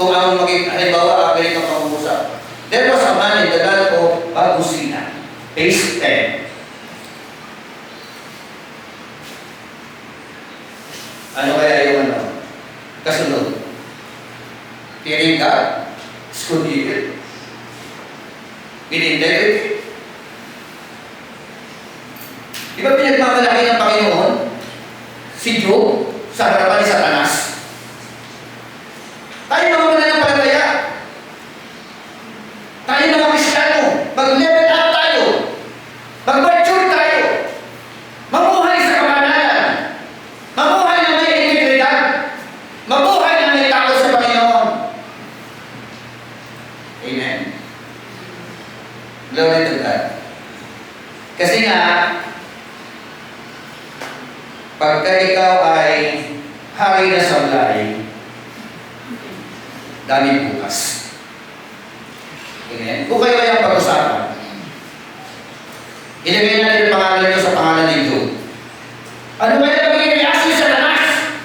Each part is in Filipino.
Kung ang halimbawa, ganitong pag-uusap. There was a man in the land of Agusina. Page 10. Ano kaya yung kasunod? Fearing God, escondido, in integrity. Di ba pinagmamalaki ng Panginoon si Job sa harapan ni Satanas? Tayo mga mananampalataya, tayo mga Kristiyano, mag-level up tayo, mag-mature tayo, mamuhay sa kabanalan, mamuhay na may integridad, mamuhay na may takot sa Panginoon. Amen. Glory to God. Kasi nga, pagka ikaw ay hari na sablay, daming bukas. Amen. Kung kayo ay ang pag-usapan, ilagay natin ang pangalan nyo sa pangalan ni Job. Ano ba yung magiging reaction sa Satanas?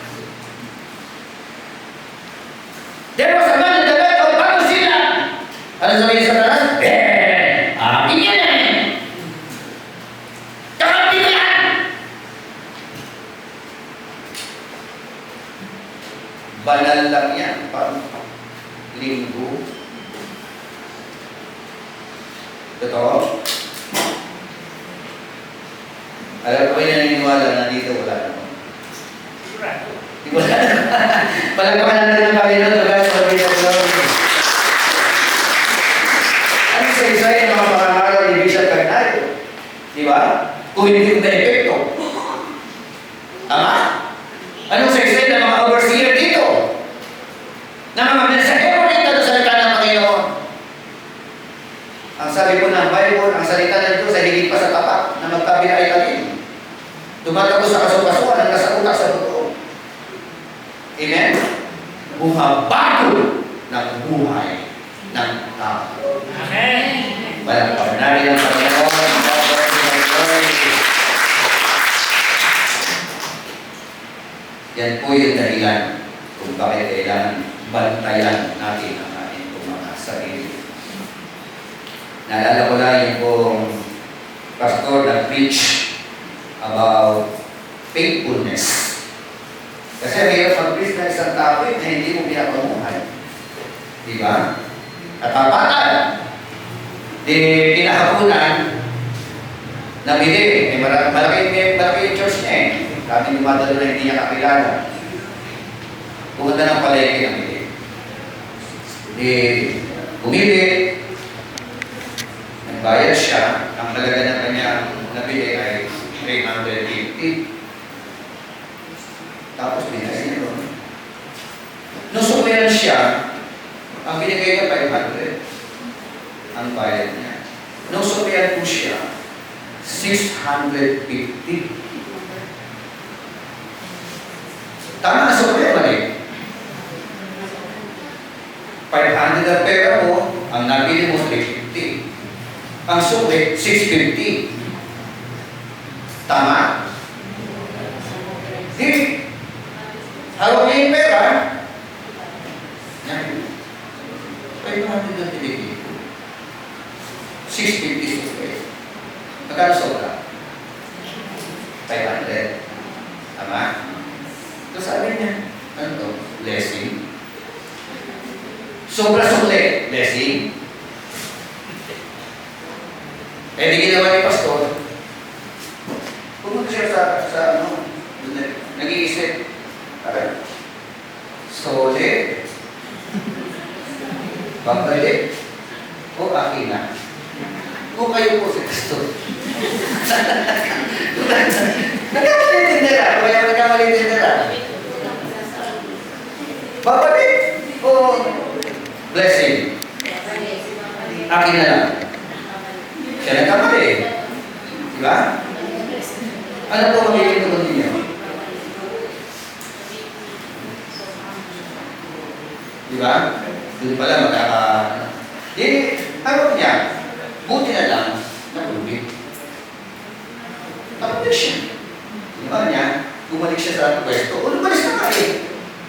There was a man in the land of Agusina. Ano sabihin sa Satanas? Akin yan eh! Kakampi ko yan! Banal lang yan. Linggo. Totoo? Alam ko ba yung naniniwala na dito wala naman? Di wala naman. Palagpakan natin ang Panginoon. Ano sa isa yung mga pangangalaw ni Bishop Carnario? Di ba? Kung hindi yung na-epekto. Tama? Anong sa isa yung mga overseer dito? Na mga mensahero dito sa salita ng Panginoon. Ang sabi po ng Bible, ang salita ng Diyos ay higit pa sa tapat na magkabila ay talim. Tumatagos sa kasukasuan ang kasakutak sa totoo. Amen? Bumabago ng buhay ng tao. Amen. Walang pagnarin ng Panginoon. Yan po yung dahilan kung bakit kailangan bantayan natin ang ating mga sarili. Naalala ko lang yung pong pastor na preach about faithfulness. Kasi mayroon pag-preach na isang topic na hindi mo pinapamuhay. Di ba? Katapatan. Di kinahapunan, nabili. Malaki yung church niya eh. Kaming dumadalo na hindi niya kakilala. Pumunta ng palengke ng bili. Bumili, nagbayad siya, ang halaga ng kanyang nabili ay 350. Tapos binayad niya doon. Nung sumayan siya, ang binigay niya 500. Ang bayad niya. Nung sumayan po siya, 650. Tama na sa problema eh. 500 ang pera mo, ang nabili mo 350. Ang suki, 650. Tama? Di, hawak niya yung pera. Yan. 500 ang binigay. 650 suki. Magkano sobra? 500. Tama? So sabi niya, ano to? Blessing. Sobra sukli, blessing. Eh di ginawa ni pastor, pumunta siya sa nag-iisip. Solid. Babalik. O akin na. O kayo po si pastor. Nagkamalintindera. Kaya nagkamalintindera. Babalik. O blessing. Akin na lang. Siya nagkamali. Diba? Ano po magiging tugon ninyo? Diba? Doon pala ano niya? Buti na lang nakulubit. Nakulubit siya. Diba niya? Bumalik siya sa pwesto. O lumalis na nga eh.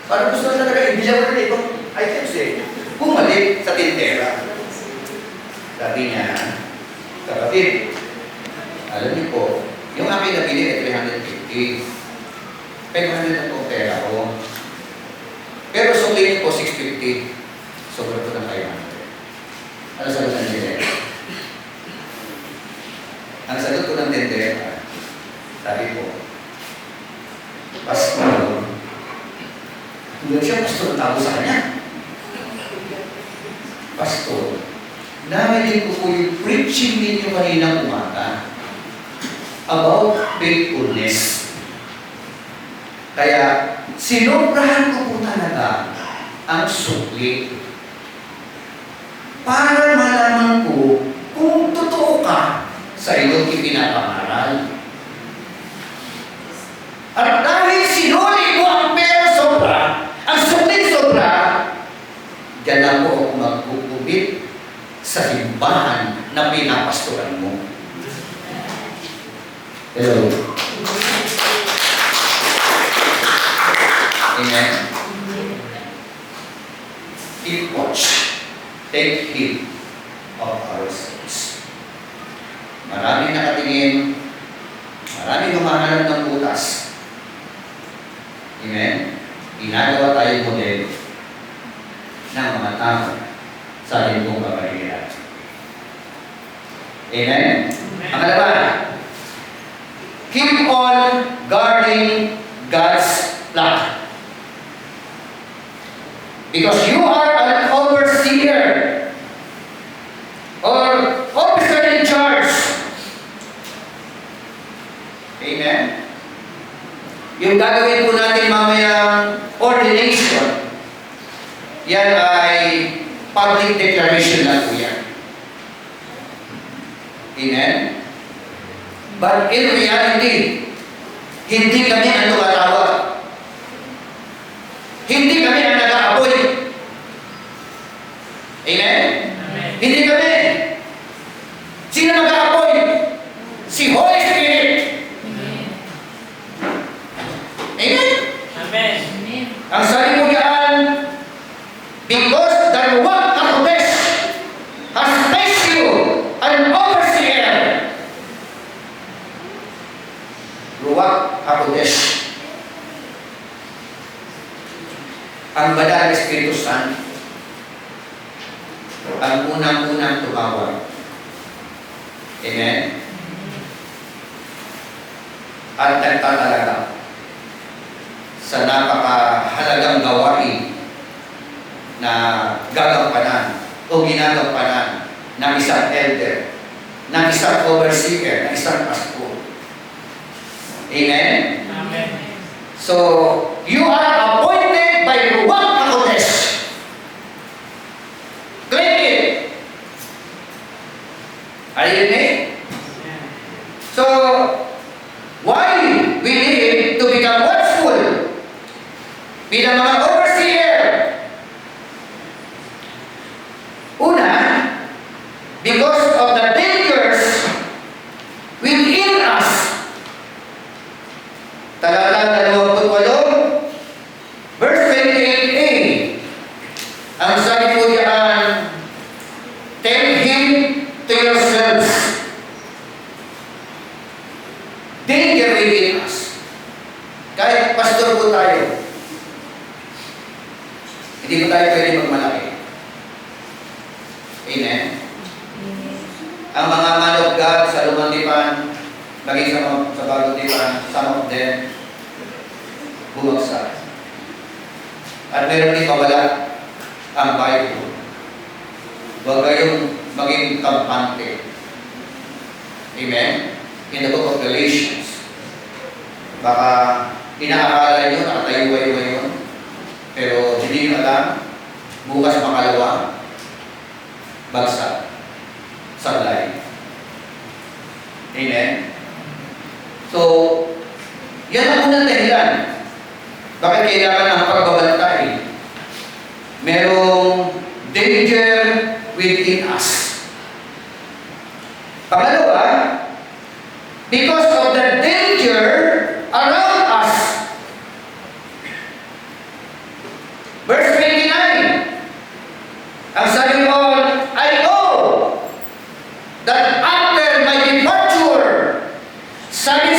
Parang gusto na talaga, ibilang mo na eh. items eh. Bumalik sa tindera. Sabi niya, kapatid, alam niyo po, yung aking nabili ay 350. 500 na po pera ko. Pero suklin ko 650. Sobra ko ng 500. Ano sagot ng tindera? Ang sagot ko ng tindera, sabi ko, Pastor, hindi siya pastor tao sa kanya. Pastor, narinig ko po yung preaching ninyo kaninang umaga about faithfulness. Kaya, sinobrahan ko po talaga ang sukli para malaman ko kung totoo ka sa iyong ipinapangaral. At dahil sinuli ko ang pera sobra, ang sukli sobra, diyan na po ako magkukubit sa simbahan na pinapastoran mo. Hello. Amen. Keep watch. Take heed of ourselves. Maraming nakatingin, maraming humahanap ng butas. Amen. Ginagawa tayo model ng mga tao sa lingkong kapaligiran. Amen. Pangalawa, keep on guarding God's plan. Because you are an overseer or officer in charge. Amen. Yung gagawin po natin mamayang ordination, yan ay public declaration lang po yan. Amen? But in reality, hindi kami ang tumatawag. Hindi kami ang nag-aapoy. Amen? Amen? Hindi kami. Sino nag-aapoy? Si Holy Spirit. Amen? Amen? Ang sabi mo yan, because the Ruach HaKodesh has placed you an overseer. Ruach HaKodesh. Ang banal na Espiritu Santo, ang unang-unang tumawag. Amen? At nagtatalaga sa napakahalagang gawain na gagampanan o ginagampanan ng isang elder, ng isang overseer, ng isang pastor. Amen? Amen. So, you are appointed by Ruach HaKodesh. Claim it. Are you with me? So, why we need to become watchful? Bilang mga overseer. Una, because of the dangers within us. Talatang 28, verse 28a. Ang sabi po diyan, take heed to yourselves. Danger within us. Kahit pastor po tayo, hindi po tayo pwede magmalaki. Amen? Ang mga man of God sa lumang lipan, maging sa bagong lipan, some of them, bumagsak. At meron din mawala ang Bible. Huwag kayong maging kampante. Amen? In the book of Galatians, baka inaakala nyo, nakatayo-wayo yun, pero hindi nyo alam, bukas makalawa, bagsak, sablay. Amen? So, yan ang unang dahilan. Bakit kailangan ng pagbabantay? Merong danger within us. Pangalawa, because of the danger around us. Verse 29, Ang sabi ko, I know that after my departure, sabi